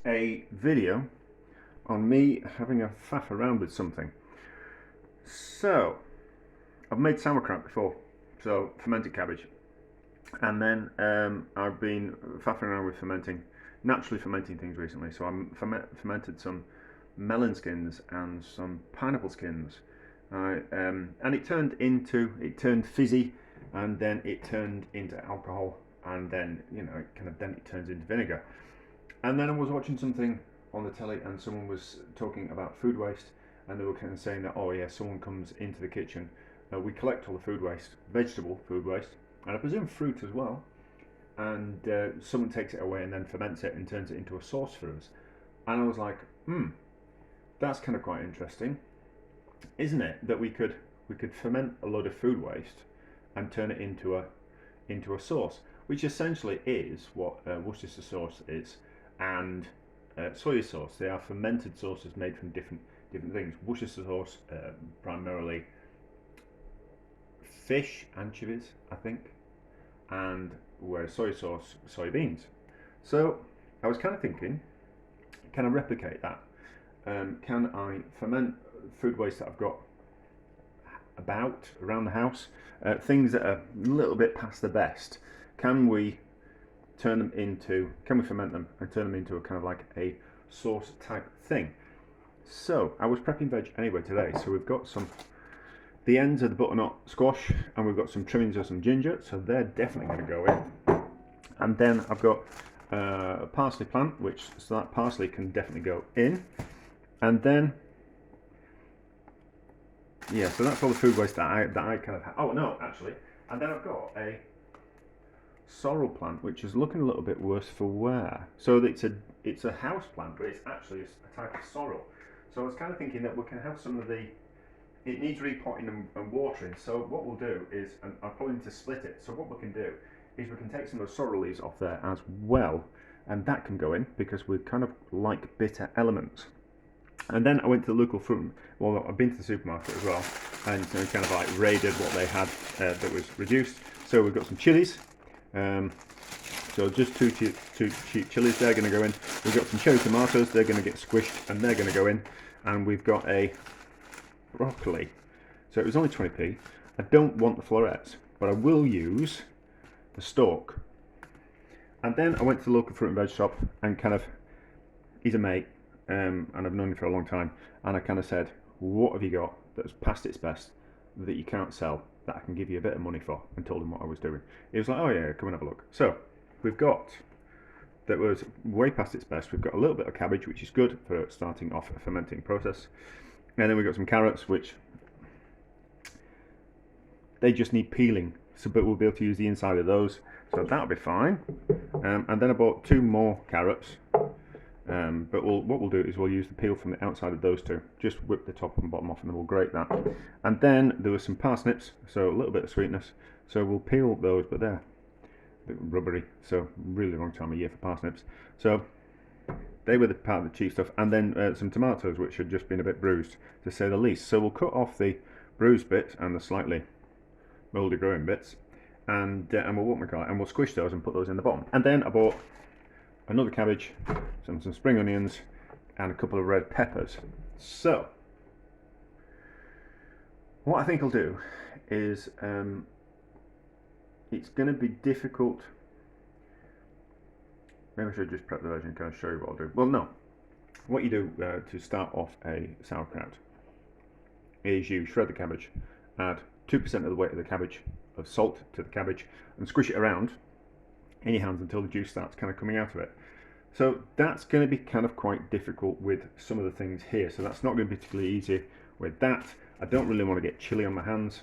a video on me having a faff around with something. So, I've made sauerkraut before, so fermented cabbage, and then I've been faffing around with naturally fermenting things recently. So I fermented some melon skins and some pineapple skins, and it turned fizzy, and then it turned into alcohol, and then it turns into vinegar. And then I was watching something on the telly, and someone was talking about food waste, and they were kind of saying that, oh yeah, someone comes into the kitchen, we collect all the food waste, vegetable food waste, and I presume fruit as well, and someone takes it away and then ferments it and turns it into a sauce for us. And I was like, that's kind of quite interesting, isn't it? That we could ferment a load of food waste and turn it into a sauce, which essentially is what Worcestershire sauce is, and soy sauce. They are fermented sauces made from different things. Worcestershire sauce, primarily fish, anchovies, I think, and whereas soy sauce, soybeans. So I was kind of thinking, can I replicate that? Can I ferment food waste that I've got around the house, things that are a little bit past the best? Can we ferment them and turn them into a kind of like a sauce type thing? So I was prepping veg anyway today. So we've got the ends of the butternut squash, and we've got some trimmings of some ginger, so they're definitely going to go in. And then I've got a parsley plant, so that parsley can definitely go in. And then, yeah, so that's all the food waste that I kind of have. Oh no, actually, and then I've got a sorrel plant, which is looking a little bit worse for wear. So it's a house plant, but it's actually a type of sorrel. So I was kind of thinking that we can have some of it needs repotting and watering. So what we'll do is, and I'll probably need to split it. So what we can do is we can take some of the sorrel leaves off there as well, and that can go in because we kind of like bitter elements. And then I went to the local fruit. Well, I've been to the supermarket as well, and kind of like raided what they had that was reduced. So we've got some chilies. So just two cheap chilies, they're going to go in. We've got some cherry tomatoes, they're going to get squished and they're going to go in. And we've got a broccoli. So it was only 20p. I don't want the florets, but I will use the stalk. And then I went to the local fruit and veg shop, and he's a mate, and I've known him for a long time, and I kind of said, what have you got that's past its best that you can't sell, that I can give you a bit of money for, and told him what I was doing. He was like, oh yeah, come and have a look. So we've got, that was way past its best, we've got a little bit of cabbage, which is good for starting off a fermenting process, and then we've got some carrots, which they just need peeling, but we'll be able to use the inside of those, so that'll be fine. And then I bought 2 more carrots, but what we'll do is we'll use the peel from the outside of those 2, just whip the top and bottom off, and then we'll grate that. And then there was some parsnips, so a little bit of sweetness, so we'll peel those, but they're a bit rubbery, so really wrong time of year for parsnips. So they were the part of the cheap stuff, and then some tomatoes, which had just been a bit bruised, to say the least. So we'll cut off the bruised bits and the slightly mouldy growing bits, and we'll squish those and put those in the bottom. And then I bought another cabbage, some spring onions, and a couple of red peppers. So what I think I'll do is, it's going to be difficult. Maybe I should just prep the veg and kind of show you what I'll do. Well, no. What you do to start off a sauerkraut is you shred the cabbage, add 2% of the weight of the cabbage, of salt to the cabbage, and squish it around in your hands until the juice starts kind of coming out of it. So that's going to be kind of quite difficult with some of the things here. So that's not going to be particularly easy with that. I don't really want to get chilly on my hands.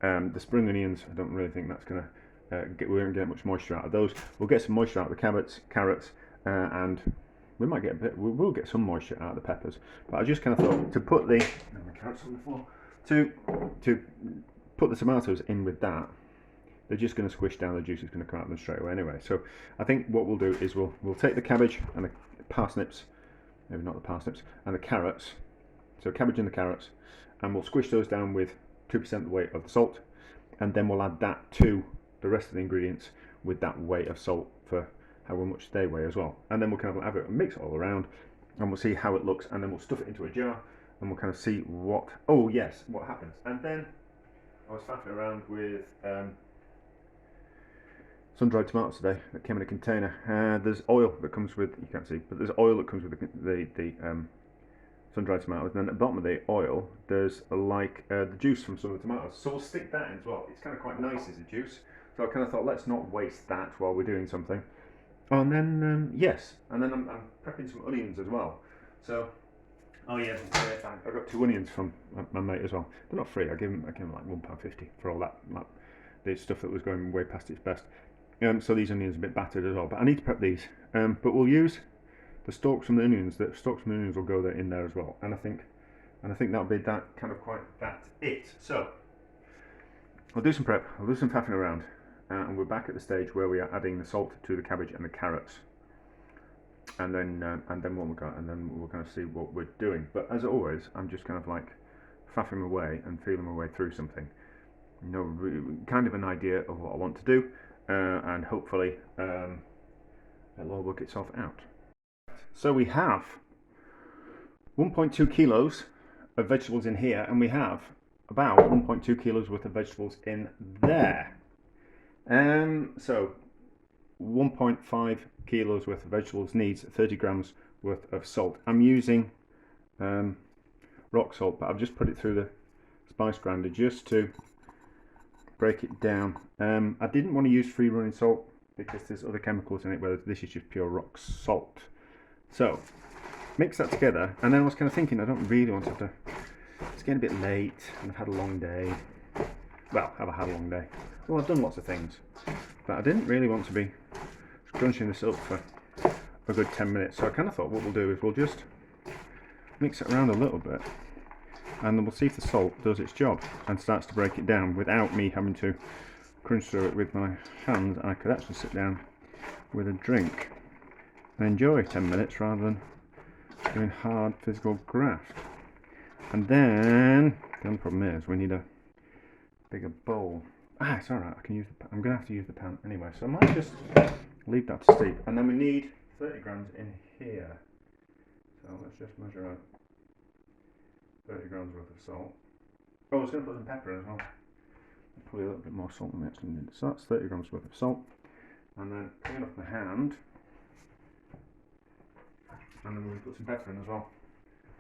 The spring onions, I don't really think that's going to we won't get much moisture out of those. We'll get some moisture out of the carrots, and we might get we will get some moisture out of the peppers. But I just kind of thought to put the carrots on the floor, to put the tomatoes in with that, they're just going to squish down. The juice is going to come out of them straight away anyway. So I think what we'll do is we'll take the cabbage and the parsnips, maybe not the parsnips, and the carrots. So cabbage and the carrots, and we'll squish those down with 2% the weight of the salt, and then we'll add that to the rest of the ingredients with that weight of salt for how much they weigh as well. And then we'll kind of have it mix it all around, and we'll see how it looks, and then we'll stuff it into a jar, and we'll kind of see what, oh yes, what happens. And then I was faffing around with sun-dried tomatoes today that came in a container. There's oil that comes with, you can't see, but there's oil that comes with the sun-dried tomatoes, and then at the bottom of the oil there's the juice from some of the tomatoes, so we'll stick that in as well. It's kind of quite nice as a juice, so I kind of thought, let's not waste that while we're doing something. Oh, and then yes, and then I'm prepping some onions as well. So, oh yeah, I got 2 onions from my mate as well. They're not free. I gave him like £1.50 for all that, the stuff that was going way past its best. So these onions are a bit battered as well, but I need to prep these. But we'll use the stalks from the onions. The stalks from the onions will go there in there as well. And I think that'll be that kind of quite that's it. So I'll do some prep. I'll do some faffing around. And we're back at the stage where we are adding the salt to the cabbage and the carrots, and then what we got, and then we're going to see what we're doing. But as always, I'm just kind of like faffing away and feeling my way through something, you know, kind of an idea of what I want to do, and hopefully it'll all work itself out. So we have 1.2 kilos of vegetables in here, and we have about 1.2 kilos worth of vegetables in there. So 1.5 kilos worth of vegetables needs 30 grams worth of salt. I'm using rock salt, but I've just put it through the spice grinder just to break it down. I didn't want to use free running salt because there's other chemicals in it, whereas this is just pure rock salt. So mix that together, and then I was kind of thinking, I don't really want to have to, it's getting a bit late and I've had a long day. Well, have I had a long day? Well, I've done lots of things, but I didn't really want to be crunching this up for a good 10 minutes. So I kind of thought what we'll do is we'll just mix it around a little bit, and then we'll see if the salt does its job and starts to break it down without me having to crunch through it with my hands. I could actually sit down with a drink and enjoy 10 minutes rather than doing hard physical graft. And then the only problem is we need a bigger bowl. It's alright, I can use I'm going to have to use the pan anyway, so I might just leave that to steep. And then we need 30 grams in here. So let's just measure out 30 grams worth of salt. Oh, I was going to put some pepper in as well. Probably a little bit more salt than we actually need. So that's 30 grams worth of salt. And then clean off my hand. And then we'll put some pepper in as well.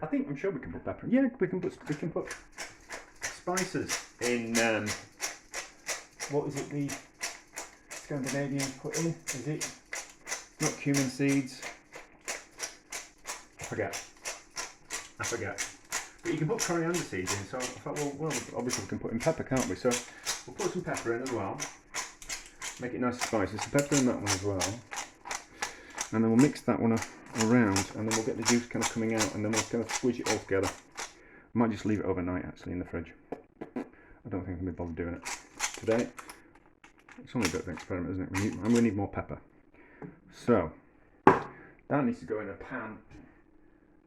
I'm sure we can put pepper in. Yeah, we can put spices in. What is it the Scandinavians put in? Is it not cumin seeds? I forget. But you can put coriander seeds in, so I thought, well, obviously we can put in pepper, can't we? So we'll put some pepper in as well. Make it nice and spicy. So pepper in that one as well. And then we'll mix that one around, and then we'll get the juice kind of coming out, and then we'll kind of squeeze it all together. I might just leave it overnight actually in the fridge. I don't think I'm going to be bothered doing it today. It's only a bit of an experiment, isn't it? I'm going to need more pepper. So that needs to go in a pan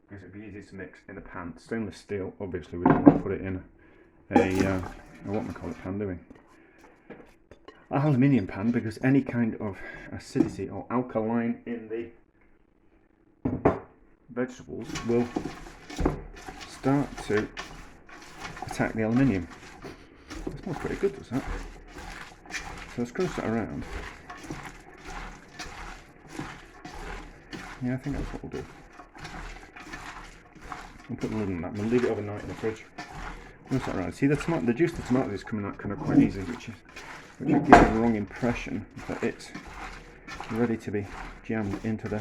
because it'd be easy to mix in a pan. Stainless steel, obviously. We don't want to put it in a what am I call it pan doing? Aluminium pan, because any kind of acidity or alkaline in the vegetables will start to attack the aluminium. That smells pretty good, does that? So let's crunch that around. Yeah, I think that's what we'll do. We'll put the lid on that. We'll leave it overnight in the fridge. Crunch that around. See, the juice of the tomato is coming out kind of quite easy, which will give the wrong impression that it's ready to be jammed into the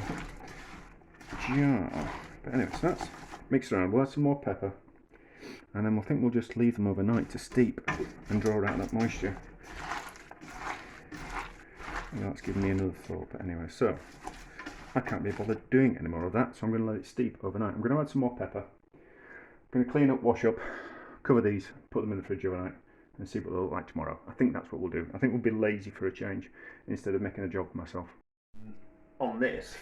jar. But anyway, so that's mixed around. We'll add some more pepper, and then we'll just leave them overnight to steep and draw out that moisture. And that's giving me another thought. But anyway, so I can't be bothered doing any more of that, so I'm going to let it steep overnight. I'm going to add some more pepper. I'm going to clean up, wash up, cover these, put them in the fridge overnight, and see what they'll look like tomorrow. I think that's what we'll do. I think we'll be lazy for a change instead of making a job for myself. On this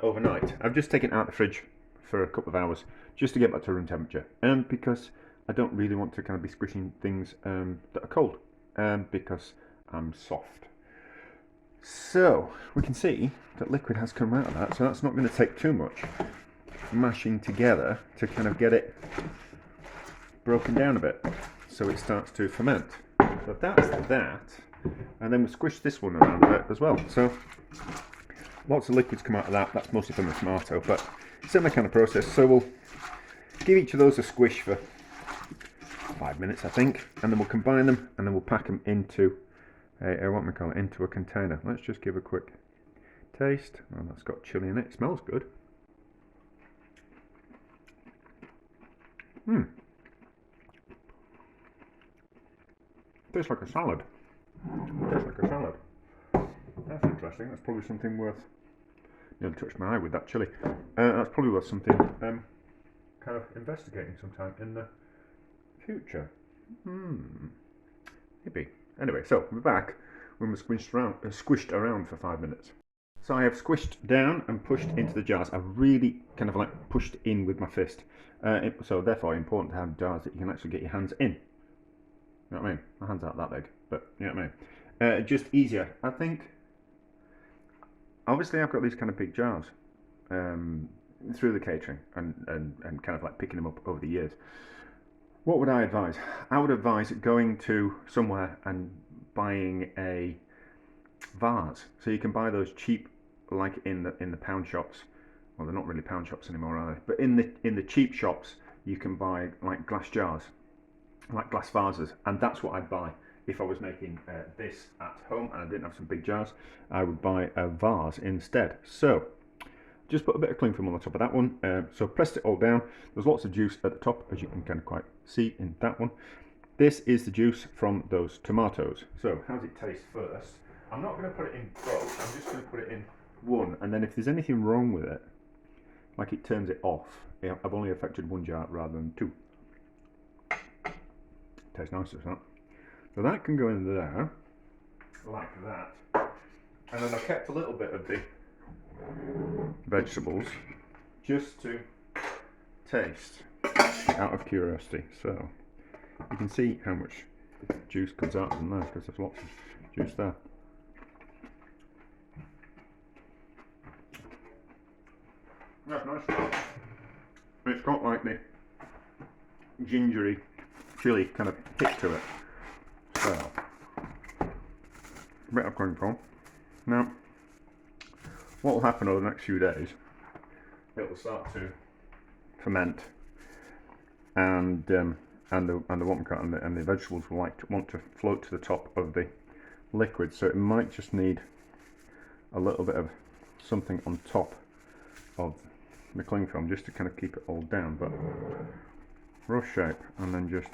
overnight, I've just taken it out of the fridge for a couple of hours just to get back to room temperature, because I don't really want to kind of be squishing things that are cold, because I'm soft. So we can see that liquid has come out of that, so that's not going to take too much mashing together to kind of get it broken down a bit, so it starts to ferment. So that's that, and then we squish this one around a bit as well. So lots of liquids come out of that. That's mostly from the tomato, but similar kind of process. So we'll give each of those a squish for 5 minutes, I think, and then we'll combine them, and then we'll pack them into into a container. Let's just give a quick taste. Oh, that's got chili in it. It smells good. Tastes like a salad. Tastes like a salad. That's interesting. That's probably something worth. Nearly touched my eye with that chili. That's probably worth something kind of investigating sometime in the future. Maybe. Anyway, so we're back when we're squished around for 5 minutes. So I have squished down and pushed into the jars. I've really kind of like pushed in with my fist. So therefore important to have jars that you can actually get your hands in. You know what I mean? My hands aren't that big, but you know what I mean? Just easier. I think, obviously I've got these kind of big jars through the catering and kind of like picking them up over the years. What would I advise? I would advise going to somewhere and buying a vase. So you can buy those cheap, like in the pound shops. Well, they're not really pound shops anymore, are they? But in the cheap shops, you can buy like glass jars, like glass vases, and that's what I'd buy if I was making this at home and I didn't have some big jars. I would buy a vase instead. So just put a bit of cling film on the top of that one. So pressed it all down. There's lots of juice at the top, as you can kind of quite see in that one. This is the juice from those tomatoes. So how does it taste first? I'm not going to put it in both. I'm just going to put it in one, and then if there's anything wrong with it, like it turns it off, I've only affected one jar rather than two. Tastes nice, doesn't it? So that can go in there, like that. And then I've kept a little bit of the vegetables just to taste out of curiosity. So you can see how much juice comes out of them there, because there's lots of juice there. That's nice. It's got like the gingery chili kind of hit to it. So a bit of cling film. Now what will happen over the next few days, it will start to ferment, and the vegetables will want to float to the top of the liquid, so it might just need a little bit of something on top of the cling film just to kind of keep it all down, but rough shape, and then just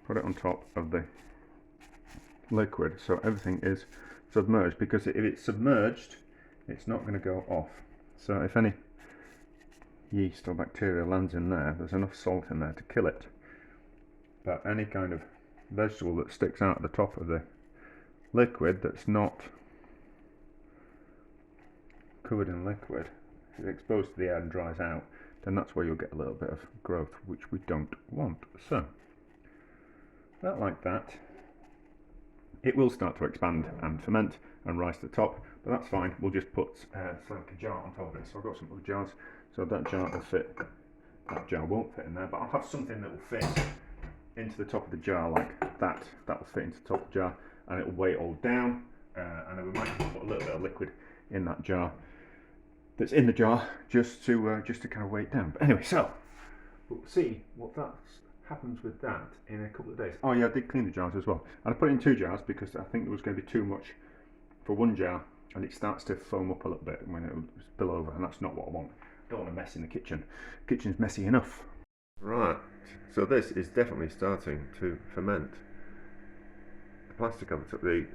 put it on top of the liquid so everything is submerged, because if it's submerged it's not going to go off. So if any yeast or bacteria lands in there, there's enough salt in there to kill it, but any kind of vegetable that sticks out at the top of the liquid that's not covered in liquid, if it's exposed to the air and dries out, then that's where you'll get a little bit of growth, which we don't want. So that, like that, it will start to expand and ferment and rise to the top, but that's fine. We'll just put like a jar on top of it. So I've got some other jars, so that jar will fit. That jar won't fit in there, but I'll have something that will fit into the top of the jar like that. That will fit into the top of the jar, and it will weigh it all down, and then we might put a little bit of liquid in that jar that's in the jar just to kind of weigh it down. But anyway, so we'll see what happens with that in a couple of days. Oh yeah, I did clean the jars as well, and I put it in 2 jars because I think there was going to be too much for 1 jar, and it starts to foam up a little bit when it will spill over, and that's not what I want. I don't want a mess in the kitchen. The kitchen's messy enough. Right, so this is definitely starting to ferment. The plastic on the top, the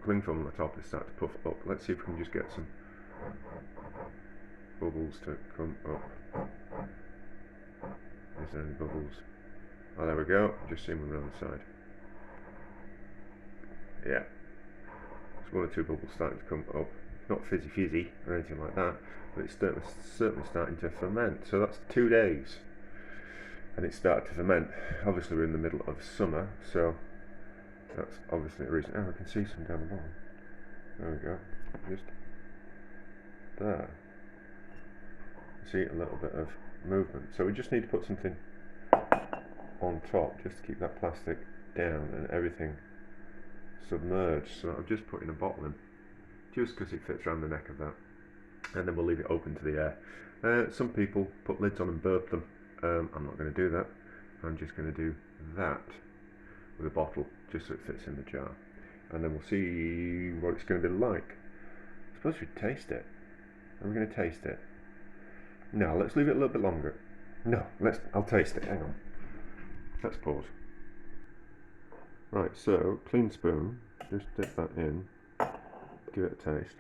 cling film on the top is starting to puff up. Let's see if we can just get some bubbles to come up. Is there any bubbles? Oh, there we go. Just see them around the side. Yeah. There's 1 or 2 bubbles starting to come up. It's not fizzy or anything like that, but it's certainly starting to ferment. So that's 2 days, and it started to ferment. Obviously we're in the middle of summer, so that's obviously a reason. Oh, I can see some down the bottom. There we go. Just there. See a little bit of movement. So we just need to put something on top just to keep that plastic down and everything submerged. So I've just put in a bottle in, just because it fits around the neck of that, and then we'll leave it open to the air. Some people put lids on and burp them. I'm not going to do that. I'm just going to do that with a bottle, just so it fits in the jar, and then we'll see what it's going to be like. I suppose we taste it. Are we going to taste it? No, let's leave it a little bit longer. No, I'll taste it. Hang on. Let's pause. Right, so clean spoon. Just dip that in. Give it a taste.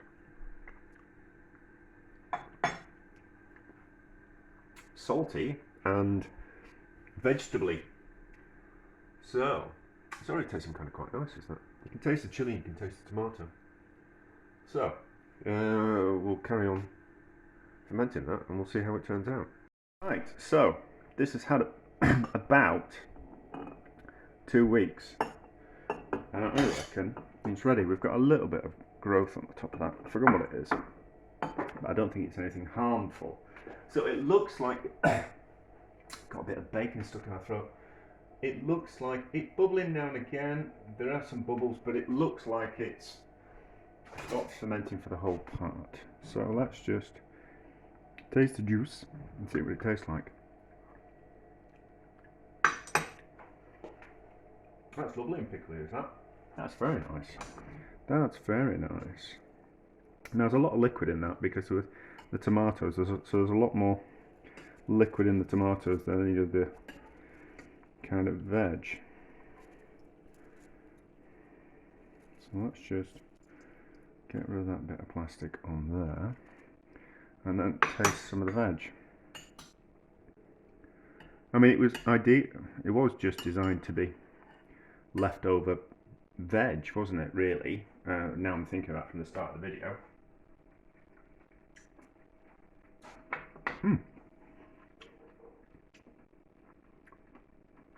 Salty and vegetably. So it's already tasting kind of quite nice, isn't it? You can taste the chilli, you can taste the tomato. So we'll carry on fermenting that and we'll see how it turns out. Right, so this has had about 2 weeks, and I reckon it's ready. We've got a little bit of growth on the top of that. I forgot what it is, but I don't think it's anything harmful. So it looks like got a bit of bacon stuck in my throat. It looks like it's bubbling now and again. There are some bubbles, but it looks like it's stopped fermenting for the whole part. So let's just taste the juice and see what it tastes like. That's lovely and pickly, is that? That's very nice. That's very nice. Now there's a lot of liquid in that because with the tomatoes, so there's a lot more liquid in the tomatoes than any of the kind of veg. So let's just get rid of that bit of plastic on there and then taste some of the veg. I mean, it was just designed to be leftover veg, wasn't it, really? Now I'm thinking about it from the start of the video.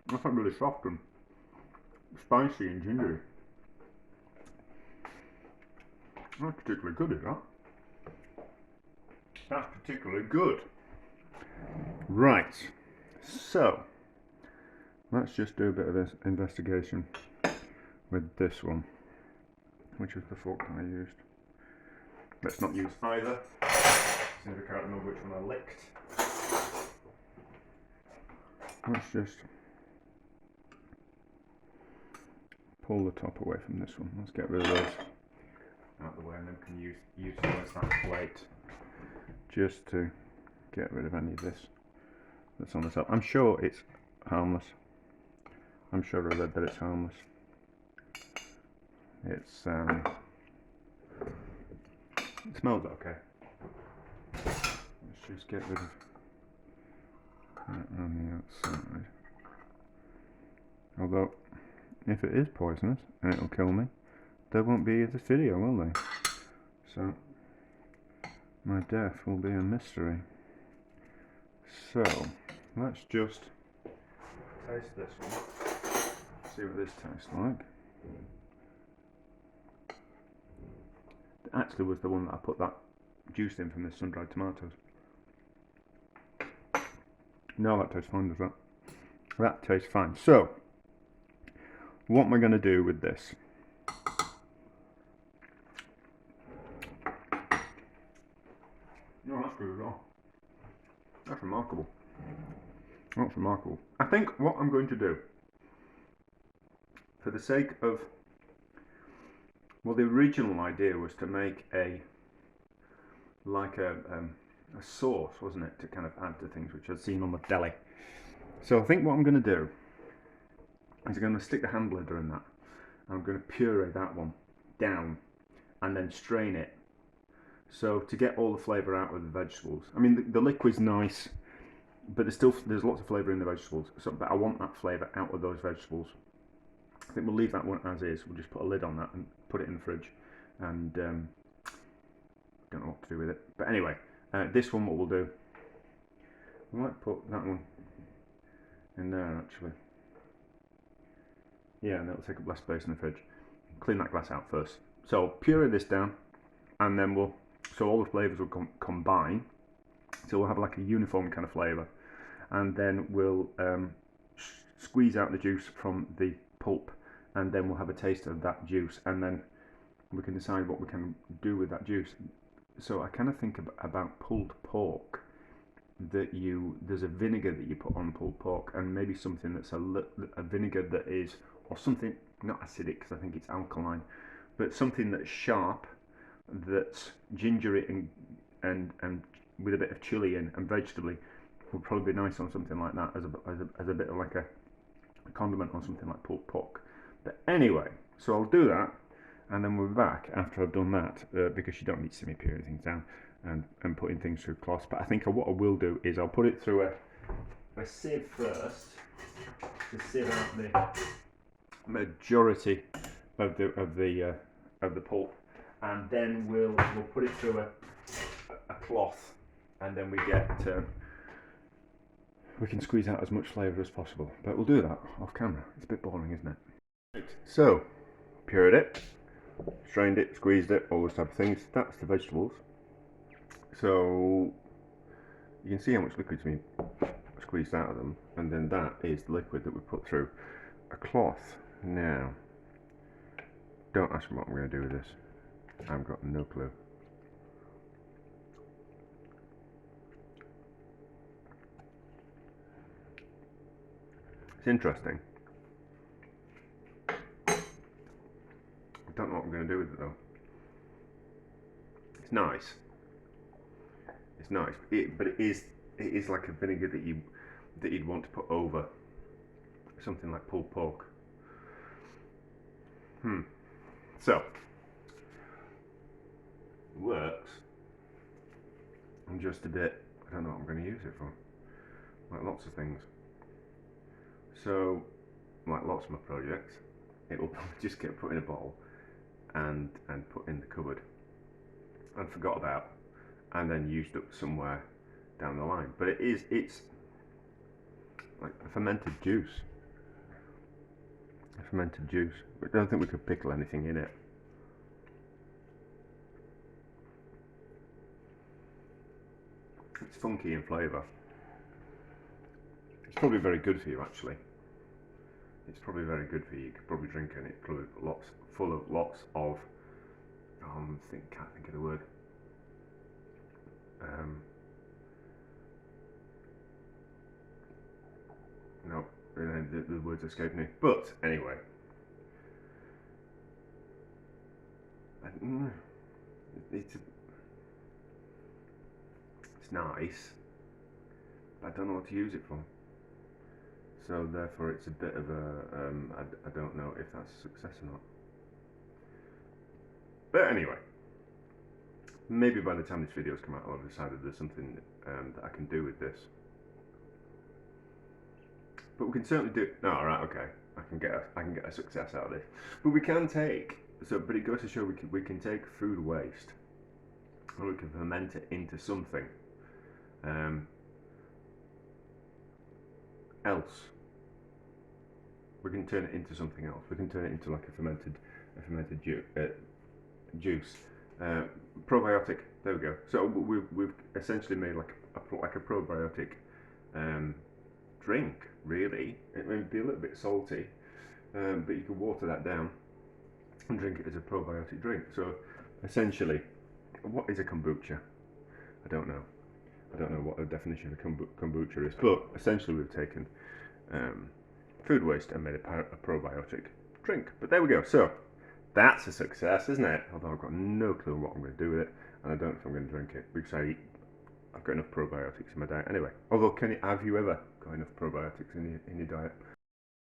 That's not really soft and spicy and gingery. That's particularly good, is that? That's particularly good. Right, so let's just do a bit of investigation with this one, which was the fork that I used. Let's not use either, since I can't remember which one I licked. Let's just pull the top away from this one. Let's get rid of those out of the way, and then we can utilize that plate just to get rid of any of this that's on the top. I'm sure it's harmless. I'm sure I read that it's harmless. It smells okay. Let's just get rid of that on the outside. Although, if it is poisonous and it'll kill me, there won't be this video, will they? So, my death will be a mystery. So, let's just taste this one. See what this tastes like. It actually was the one that I put that juice in from the sun-dried tomatoes. No, that tastes fine, does that? That tastes fine. So, what am I going to do with this? No, that's good as well. That's remarkable. That's remarkable. I think what I'm going to do, for the sake of, well, the original idea was to make a sauce, wasn't it, to kind of add to things, which I'd seen on the deli. So I think what I'm going to do is I'm going to stick the hand blender in that. I'm going to puree that one down and then strain it. So to get all the flavour out of the vegetables. I mean, the liquid's nice, but there's lots of flavour in the vegetables. So, but I want that flavour out of those vegetables. I think we'll leave that one as is. We'll just put a lid on that and put it in the fridge. And don't know what to do with it. But anyway, this one, what we'll do, we might put that one in there actually. Yeah, and it'll take up less space in the fridge. Clean that glass out first, So puree this down, and then so all the flavors will combine. So we'll have like a uniform kind of flavor, and then we'll squeeze out the juice from the pulp, and then we'll have a taste of that juice, and then we can decide what we can do with that juice. So I kind of think about pulled pork, that there's a vinegar that you put on pulled pork, and maybe something that's a vinegar that is, or something not acidic because I think it's alkaline, but something that's sharp, that's gingery and with a bit of chili and vegetable would probably be nice on something like that as a bit of like a condiment on something like pulled pork. But anyway, so I'll do that, and then we'll be back after I've done that, because you don't need to see me puring things down and putting things through cloths. But I think what I will do is I'll put it through a sieve first to sieve out the majority of the pulp, and then we'll put it through a cloth, and then we can squeeze out as much flavour as possible. But we'll do that off camera. It's a bit boring, isn't it? So, pured it, strained it, squeezed it, all those type of things. That's the vegetables. So you can see how much liquid's been squeezed out of them, and then that is the liquid that we put through a cloth. Now, don't ask me what I'm going to do with this. I've got no clue. It's interesting. I don't know what I'm going to do with it though. It's nice. It's nice, but it is like a vinegar that you'd want to put over something like pulled pork. So works. I'm just a bit. I don't know what I'm going to use it for. Like lots of things. So, like lots of my projects, it will probably just get put in a bottle and put in the cupboard and forgot about, and then used up somewhere down the line. But it's like a fermented juice. A fermented juice. But I don't think we could pickle anything in it. It's funky in flavour. It's probably very good for you, actually. It's probably very good for you. You could probably drink it. It's probably full of lots of. Can't think of the word. No, the words escape me. But anyway, it's nice, but I don't know what to use it for. So therefore, it's a bit of a. I don't know if that's a success or not. But anyway, maybe by the time this video's come out, I'll have decided there's something that I can do with this. But we can certainly do. No, all right, okay. I can get a success out of this. But we can take. But it goes to show we can take food waste, and we can ferment it into something else. We can turn it into something else. We can turn it into like a fermented juice. Probiotic. There we go. So we've essentially made like a probiotic drink. Really, it may be a little bit salty, but you can water that down and drink it as a probiotic drink. So essentially, what is a kombucha? I don't know. I don't know what the definition of kombucha is, but essentially we've taken food waste and made a probiotic drink. But there we go. So that's a success, isn't it? Although I've got no clue what I'm going to do with it, and I don't know if I'm going to drink it because I've got enough probiotics in my diet anyway. Although, have you ever got enough probiotics in your diet?